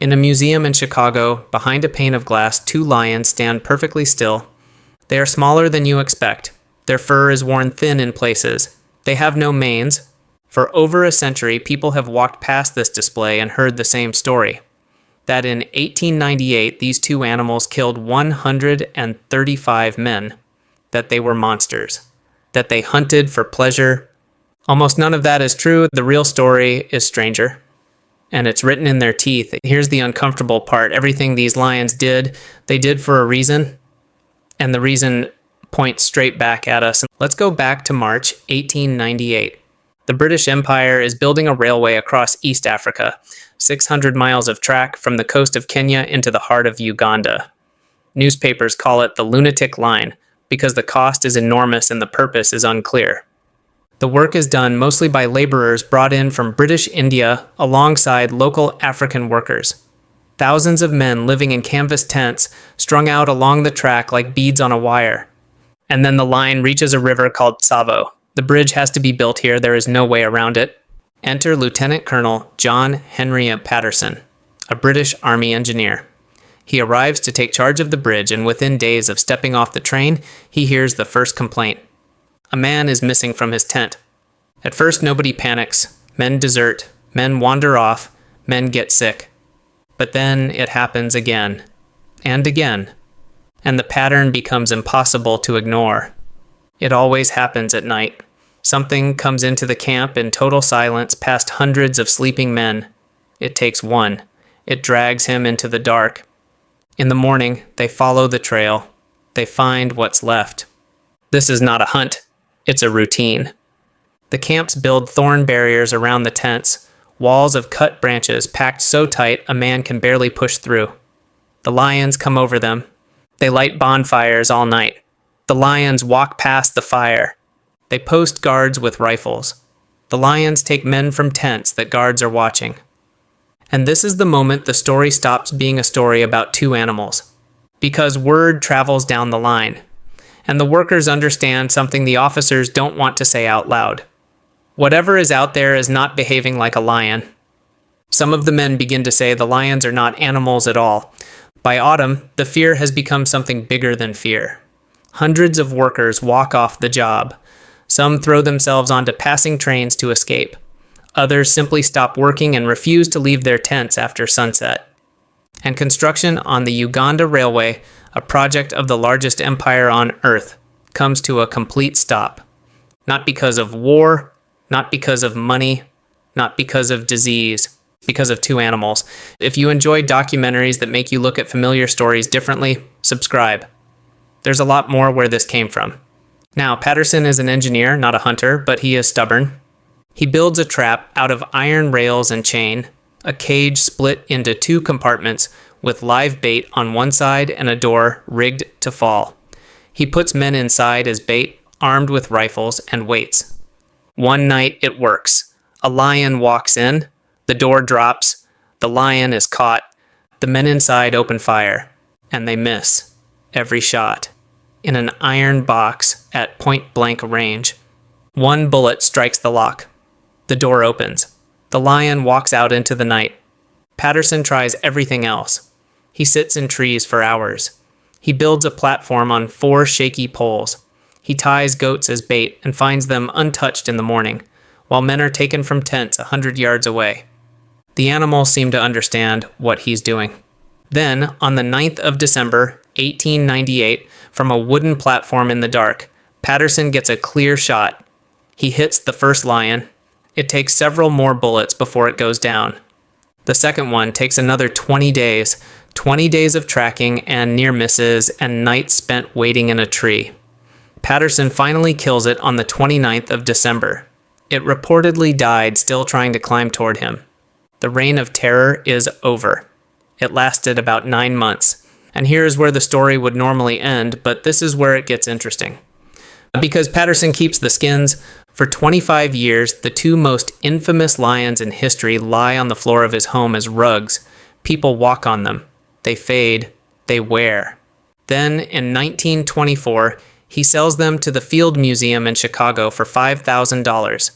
In a museum in Chicago, behind a pane of glass, two lions stand perfectly still. They are smaller than you expect. Their fur is worn thin in places. They have no manes. For over a century, people have walked past this display and heard the same story. That in 1898, these two animals killed 135 men. That they were monsters. That they hunted for pleasure. Almost none of that is true. The real story is stranger. And it's written in their teeth. Here's the uncomfortable part. Everything these lions did, they did for a reason. And the reason points straight back at us. Let's go back to March 1898. The British Empire is building a railway across East Africa, 600 miles of track from the coast of Kenya into the heart of Uganda. Newspapers call it the lunatic line because the cost is enormous and the purpose is unclear. The work is done mostly by laborers brought in from British India alongside local African workers. Thousands of men living in canvas tents strung out along the track like beads on a wire. And then the line reaches a river called Tsavo. The bridge has to be built here. There is no way around it. Enter Lieutenant Colonel John Henry Patterson, a British Army engineer. He arrives to take charge of the bridge, and within days of stepping off the train, he hears the first complaint. A man is missing from his tent. At first, nobody panics. Men desert. Men wander off. Men get sick. But then it happens again. And again. And the pattern becomes impossible to ignore. It always happens at night. Something comes into the camp in total silence past hundreds of sleeping men. It takes one. It drags him into the dark. In the morning, they follow the trail. They find what's left. This is not a hunt. It's a routine. The camps build thorn barriers around the tents, walls of cut branches packed so tight a man can barely push through. The lions come over them. They light bonfires all night. The lions walk past the fire. They post guards with rifles. The lions take men from tents that guards are watching. And this is the moment the story stops being a story about two animals. Because word travels down the line. And the workers understand something the officers don't want to say out loud. Whatever is out there is not behaving like a lion. Some of the men begin to say the lions are not animals at all. By autumn, the fear has become something bigger than fear. Hundreds of workers walk off the job. Some throw themselves onto passing trains to escape. Others simply stop working and refuse to leave their tents after sunset. And construction on the Uganda Railway, a project of the largest empire on earth, comes to a complete stop. Not because of war, not because of money, not because of disease, because of two animals. If you enjoy documentaries that make you look at familiar stories differently, subscribe. There's a lot more where this came from. Now, Patterson is an engineer, not a hunter, but he is stubborn. He builds a trap out of iron rails and chain, a cage split into two compartments with live bait on one side and a door rigged to fall. He puts men inside as bait, armed with rifles, and waits. One night it works. A lion walks in, the door drops, the lion is caught, the men inside open fire, and they miss every shot. In an iron box at point-blank range. One bullet strikes the lock. The door opens. The lion walks out into the night. Patterson tries everything else. He sits in trees for hours. He builds a platform on 4 shaky poles. He ties goats as bait and finds them untouched in the morning, while men are taken from tents 100 yards away. The animals seem to understand what he's doing. Then, on the 9th of December, 1898, from a wooden platform in the dark, Patterson gets a clear shot. He hits the first lion. It takes several more bullets before it goes down. The second one takes another 20 days of tracking and near misses and nights spent waiting in a tree. Patterson finally kills it on the 29th of December. It reportedly died still trying to climb toward him. The reign of terror is over. It lasted about 9 months. And here is where the story would normally end, but this is where it gets interesting. Because Patterson keeps the skins, for 25 years, the two most infamous lions in history lie on the floor of his home as rugs. People walk on them. They fade. They wear. Then, in 1924, he sells them to the Field Museum in Chicago for $5,000.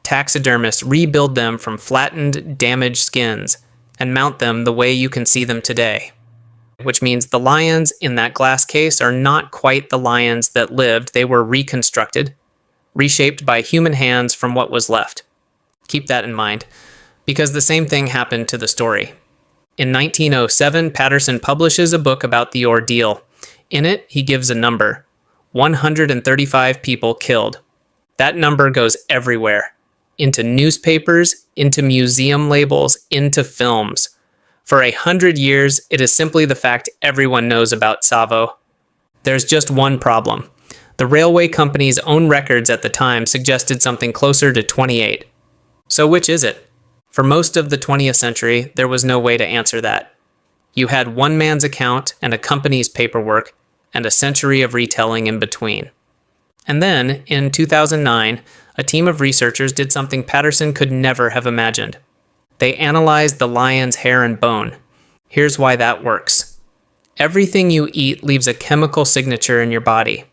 Taxidermists rebuild them from flattened, damaged skins, and mount them the way you can see them today. Which means the lions in that glass case are not quite the lions that lived. They were reconstructed, reshaped by human hands from what was left. Keep that in mind, because the same thing happened to the story. In 1907, Patterson publishes a book about the ordeal. In it, he gives a number: 135 people killed. That number goes everywhere. Into newspapers, into museum labels, into films. For 100 years, it is simply the fact everyone knows about Tsavo. There's just one problem. The railway company's own records at the time suggested something closer to 28. So which is it? For most of the 20th century, there was no way to answer that. You had one man's account and a company's paperwork, and a century of retelling in between. And then, in 2009, a team of researchers did something Patterson could never have imagined. They analyzed the lion's hair and bone. Here's why that works. Everything you eat leaves a chemical signature in your body.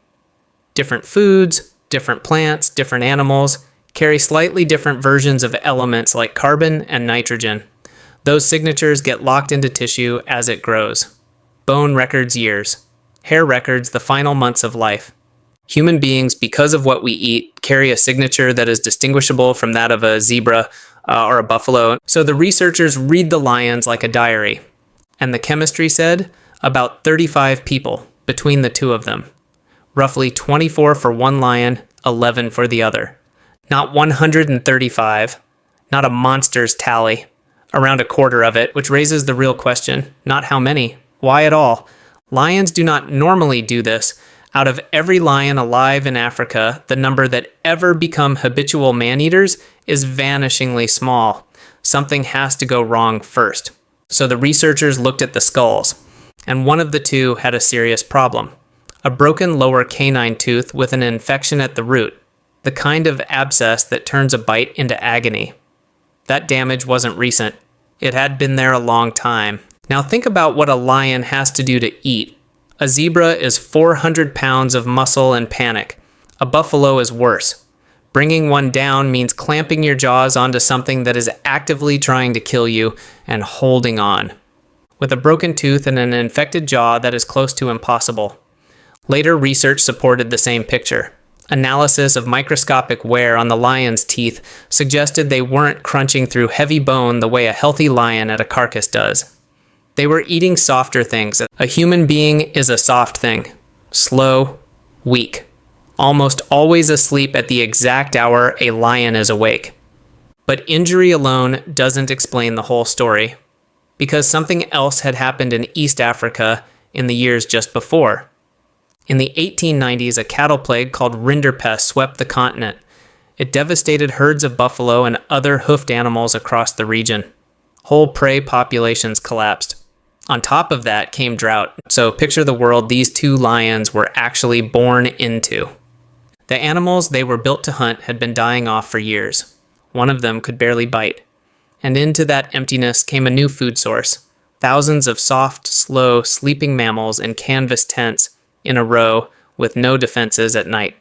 Different foods, different plants, different animals carry slightly different versions of elements like carbon and nitrogen. Those signatures get locked into tissue as it grows. Bone records years. Hair records the final months of life. Human beings, because of what we eat, carry a signature that is distinguishable from that of a zebra or a buffalo. So the researchers read the lions like a diary. And the chemistry said about 35 people between the two of them. Roughly 24 for one lion, 11 for the other. Not 135, not a monster's tally. Around a quarter of it, which raises the real question, not how many, why at all? Lions do not normally do this. Out of every lion alive in Africa, the number that ever become habitual man-eaters is vanishingly small. Something has to go wrong first. So the researchers looked at the skulls, and one of the two had a serious problem. A broken lower canine tooth with an infection at the root, the kind of abscess that turns a bite into agony. That damage wasn't recent. It had been there a long time. Now think about what a lion has to do to eat. A zebra is 400 pounds of muscle and panic. A buffalo is worse. Bringing one down means clamping your jaws onto something that is actively trying to kill you and holding on. With a broken tooth and an infected jaw, that is close to impossible. Later research supported the same picture. Analysis of microscopic wear on the lion's teeth suggested they weren't crunching through heavy bone the way a healthy lion at a carcass does. They were eating softer things. A human being is a soft thing. Slow, weak. Almost always asleep at the exact hour a lion is awake. But injury alone doesn't explain the whole story, because something else had happened in East Africa in the years just before. In the 1890s, a cattle plague called rinderpest swept the continent. It devastated herds of buffalo and other hoofed animals across the region. Whole prey populations collapsed. On top of that came drought. So picture the world these two lions were actually born into. The animals they were built to hunt had been dying off for years. One of them could barely bite. And into that emptiness came a new food source. Thousands of soft, slow, sleeping mammals in canvas tents in a row with no defenses at night.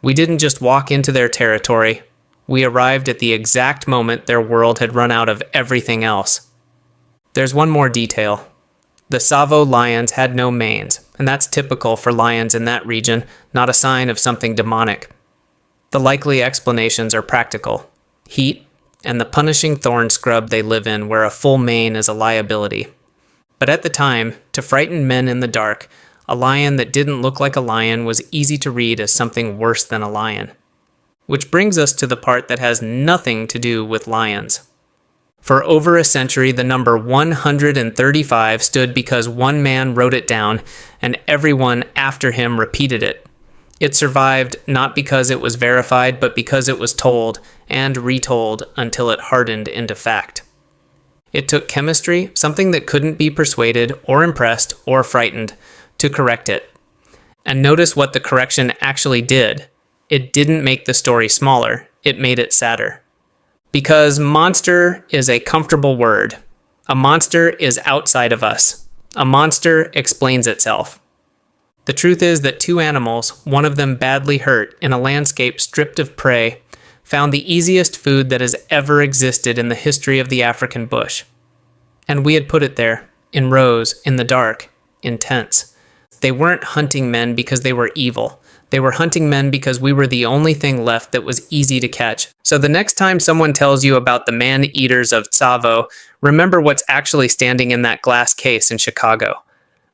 We didn't just walk into their territory. We arrived at the exact moment their world had run out of everything else. There's one more detail. The Tsavo lions had no manes, and that's typical for lions in that region, not a sign of something demonic. The likely explanations are practical. Heat, and the punishing thorn scrub they live in where a full mane is a liability. But at the time, to frighten men in the dark, a lion that didn't look like a lion was easy to read as something worse than a lion. Which brings us to the part that has nothing to do with lions. For over a century, the number 135 stood because one man wrote it down and everyone after him repeated it. It survived not because it was verified, but because it was told and retold until it hardened into fact. It took chemistry, something that couldn't be persuaded or impressed or frightened, to correct it. And notice what the correction actually did. It didn't make the story smaller, it made it sadder. Because monster is a comfortable word. A monster is outside of us. A monster explains itself. The truth is that two animals, one of them badly hurt in a landscape stripped of prey, found the easiest food that has ever existed in the history of the African bush. And we had put it there, in rows, in the dark, in tents. They weren't hunting men because they were evil. They were hunting men because we were the only thing left that was easy to catch. So the next time someone tells you about the man-eaters of Tsavo, remember what's actually standing in that glass case in Chicago.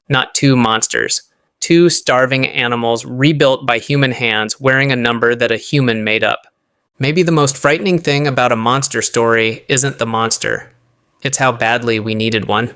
Not two monsters. Two starving animals rebuilt by human hands wearing a number that a human made up. Maybe the most frightening thing about a monster story isn't the monster. It's how badly we needed one.